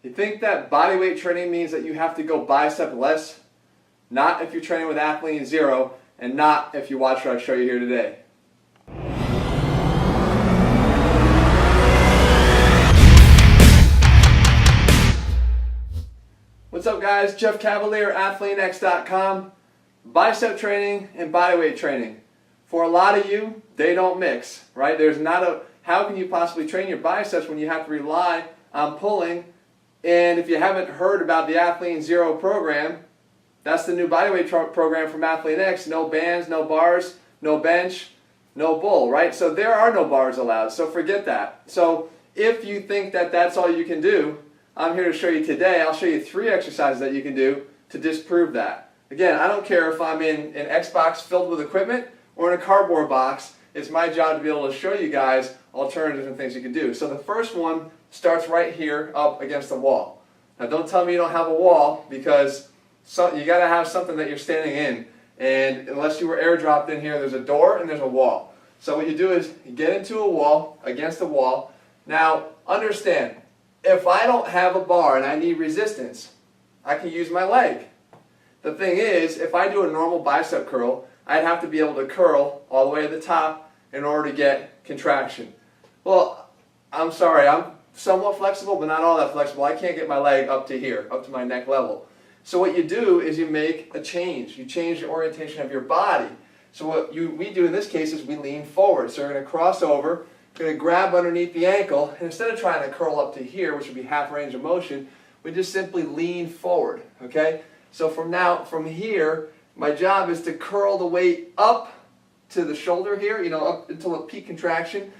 You think that bodyweight training means that you have to go bicep less? Not if you're training with athlean-x, and not if you watch what I show you here today. What's up guys, Jeff Cavalier, athlean-x.com. Bicep training and bodyweight training. For a lot of you, they don't mix, right? How can you possibly train your biceps when you have to rely on pulling? And if you haven't heard about the athlean-x program, that's the new bodyweight program from athlean-x. No bands, no bars, no bench, no bull, right? So there are no bars allowed, so forget that. So if you think that that's all you can do, I'm here to show you today. I'll show you 3 exercises that you can do to disprove that. Again, I don't care if I'm in an Xbox filled with equipment or in a cardboard box. It's my job to be able to show you guys alternatives and things you can do. So the first one starts right here up against the wall. Now don't tell me you don't have a wall, because you got to have something that you're standing in. And unless you were airdropped in here, there's a door and there's a wall. So what you do is you get into a wall, against the wall. Now understand, if I don't have a bar and I need resistance, I can use my leg. The thing is, if I do a normal bicep curl, I'd have to be able to curl all the way to the top in order to get contraction. Well, I'm sorry, I'm somewhat flexible, but not all that flexible. I can't get my leg up to here, up to my neck level. So what you do is you make a change. You change the orientation of your body. So what we do in this case is we lean forward. So we're going to cross over, going to grab underneath the ankle, and instead of trying to curl up to here, which would be half range of motion, we just simply lean forward, okay? So from here, my job is to curl the weight up to the shoulder here, up until a peak contraction.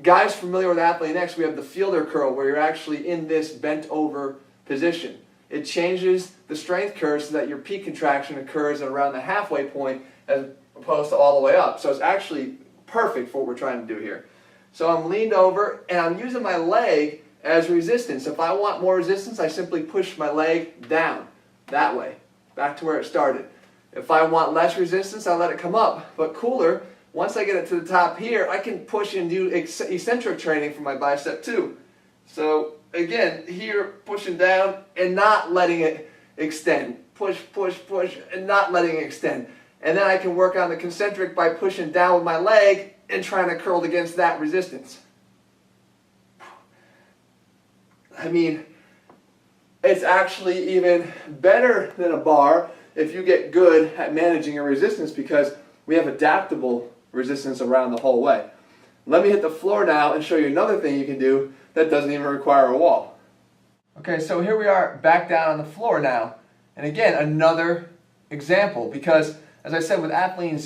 Guys familiar with athlean-x, we have the fielder curl where you're actually in this bent over position. It changes the strength curve so that your peak contraction occurs at around the halfway point as opposed to all the way up. So it's actually perfect for what we're trying to do here. So I'm leaned over and I'm using my leg as resistance. If I want more resistance, I simply push my leg down that way, back to where it started. If I want less resistance, I let it come up. But cooler, once I get it to the top here, I can push and do eccentric training for my bicep too. So again, here, pushing down and not letting it extend. Push, push, push, and not letting it extend. And then I can work on the concentric by pushing down with my leg and trying to curl against that resistance. I mean, it's actually even better than a bar if you get good at managing your resistance, because we have adaptable resistance around the whole way. Let me hit the floor now and show you another thing you can do that doesn't even require a wall. Okay, so here we are back down on the floor now. And again, another example, because as I said with athlean-x,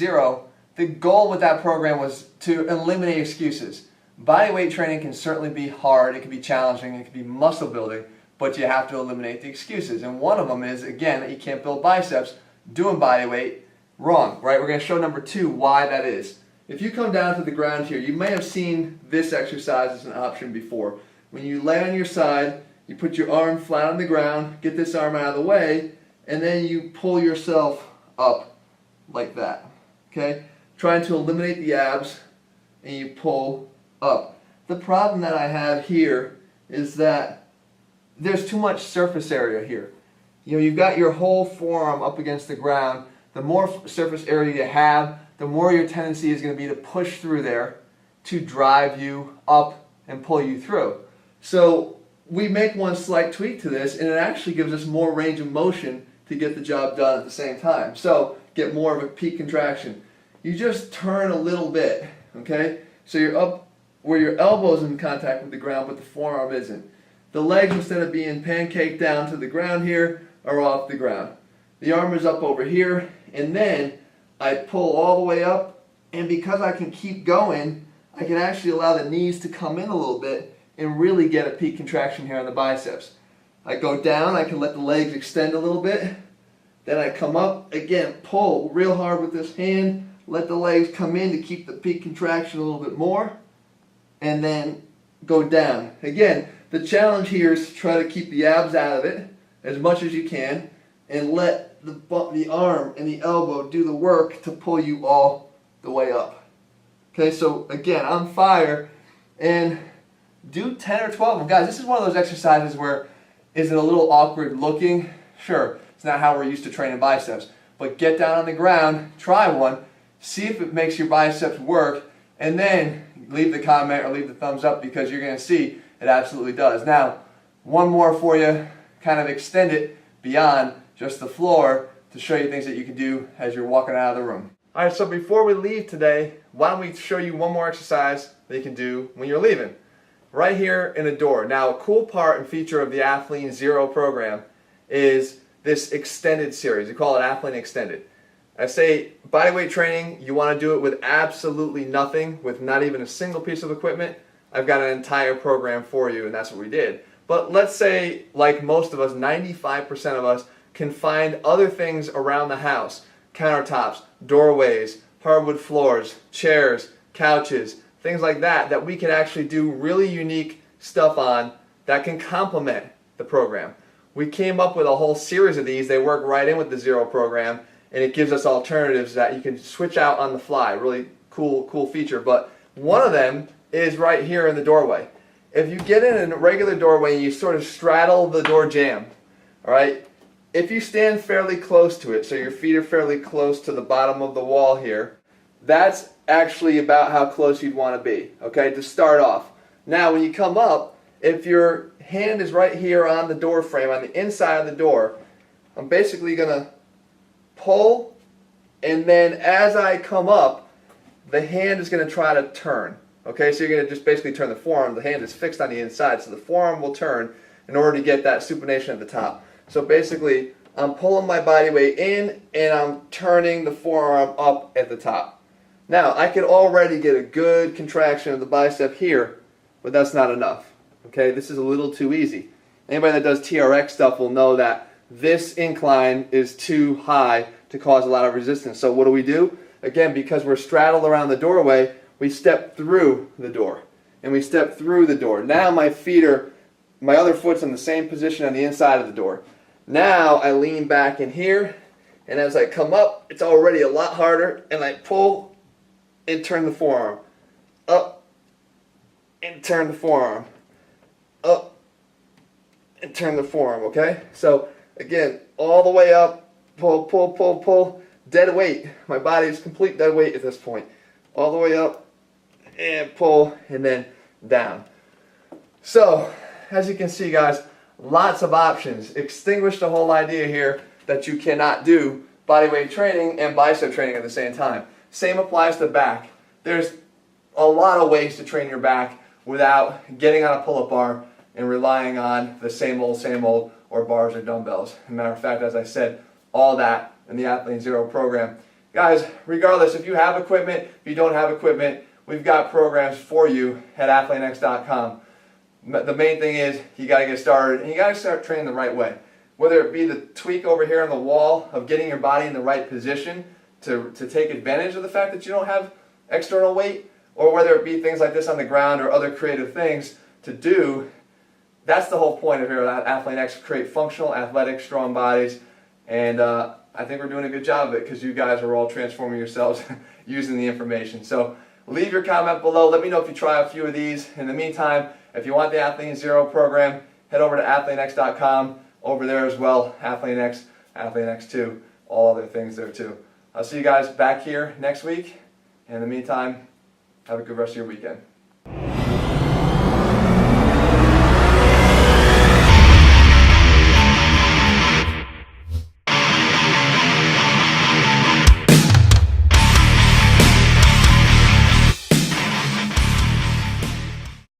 the goal with that program was to eliminate excuses. Bodyweight training can certainly be hard, it can be challenging, it can be muscle building, but you have to eliminate the excuses. And one of them is, again, that you can't build biceps doing bodyweight. Wrong, right? We're going to show number 2 why that is. If you come down to the ground here, you may have seen this exercise as an option before. When you lay on your side, you put your arm flat on the ground, get this arm out of the way, and then you pull yourself up like that. Okay? Trying to eliminate the abs, and you pull up. The problem that I have here is that there's too much surface area here. You've got your whole forearm up against the ground. The more surface area you have, the more your tendency is going to be to push through there to drive you up and pull you through. So we make one slight tweak to this, and it actually gives us more range of motion to get the job done at the same time. So get more of a peak contraction. You just turn a little bit, okay? So you're up where your elbow's in contact with the ground, but the forearm isn't. The legs, instead of being pancaked down to the ground here, are off the ground. The arm is up over here, and then I pull all the way up, and because I can keep going, I can actually allow the knees to come in a little bit and really get a peak contraction here on the biceps. I go down, I can let the legs extend a little bit, then I come up, again, pull real hard with this hand, let the legs come in to keep the peak contraction a little bit more, and then go down. Again, the challenge here is to try to keep the abs out of it as much as you can, and let the arm and the elbow do the work to pull you all the way up. Okay, so again, on fire, and do 10 or 12 of them. Guys, this is one of those exercises where Is it a little awkward looking? Sure, it's not how we're used to training biceps. But get down on the ground, try one, see if it makes your biceps work, and then leave the comment or leave the thumbs up, because you're going to see it absolutely does. Now, one more for you, kind of extend it beyond just the floor to show you things that you can do as you're walking out of the room. All right, so before we leave today, why don't we show you one more exercise that you can do when you're leaving. Right here in the door. Now, a cool part and feature of the Athlean program is this extended series. We call it Athlean Extended. I say bodyweight training, you want to do it with absolutely nothing, with not even a single piece of equipment. I've got an entire program for you, and that's what we did. But let's say, like most of us, 95% of us can find other things around the house. Countertops, doorways, hardwood floors, chairs, couches, things like that, that we can actually do really unique stuff on that can complement the program. We came up with a whole series of these. They work right in with the Zero program, and it gives us alternatives that you can switch out on the fly. Really cool feature. But one of them is right here in the doorway. If you get in a regular doorway and you sort of straddle the door jamb, all right, if you stand fairly close to it, so your feet are fairly close to the bottom of the wall here, that's actually about how close you'd want to be, okay, to start off. Now, when you come up, if your hand is right here on the door frame, on the inside of the door, I'm basically going to pull, and then as I come up, the hand is going to try to turn. Okay, so you're going to just basically turn the forearm. The hand is fixed on the inside, so the forearm will turn in order to get that supination at the top. So basically, I'm pulling my body weight in, and I'm turning the forearm up at the top. Now, I could already get a good contraction of the bicep here, but that's not enough. Okay, this is a little too easy. Anybody that does TRX stuff will know that this incline is too high to cause a lot of resistance. So what do? Again, because we're straddled around the doorway, we step through the door. And we step through the door. Now my other foot's in the same position on the inside of the door. Now I lean back in here, and as I come up, it's already a lot harder, and I pull and turn the forearm. Up and turn the forearm. Up and turn the forearm, okay? So again, all the way up, pull, dead weight. My body is complete dead weight at this point. All the way up and pull, and then down. So, as you can see, guys, lots of options. Extinguish the whole idea here that you cannot do bodyweight training and bicep training at the same time. Same applies to back. There's a lot of ways to train your back without getting on a pull-up bar and relying on the same old, or bars or dumbbells. As a matter of fact, as I said, all that in the Athlean program. Guys, regardless, if you have equipment, if you don't have equipment, we've got programs for you at athlean-x.com. The main thing is you got to get started, and you got to start training the right way. Whether it be the tweak over here on the wall of getting your body in the right position to take advantage of the fact that you don't have external weight, or whether it be things like this on the ground or other creative things to do. That's the whole point of here at Athlean-x, create functional, athletic, strong bodies, and I think we're doing a good job of it because you guys are all transforming yourselves using the information. So leave your comment below. Let me know if you try a few of these. In the meantime, if you want the Athlean program, head over to athlean-x.com. Over there as well, Athlean-x, Athlean-x2, all other things there too. I'll see you guys back here next week. And in the meantime, have a good rest of your weekend.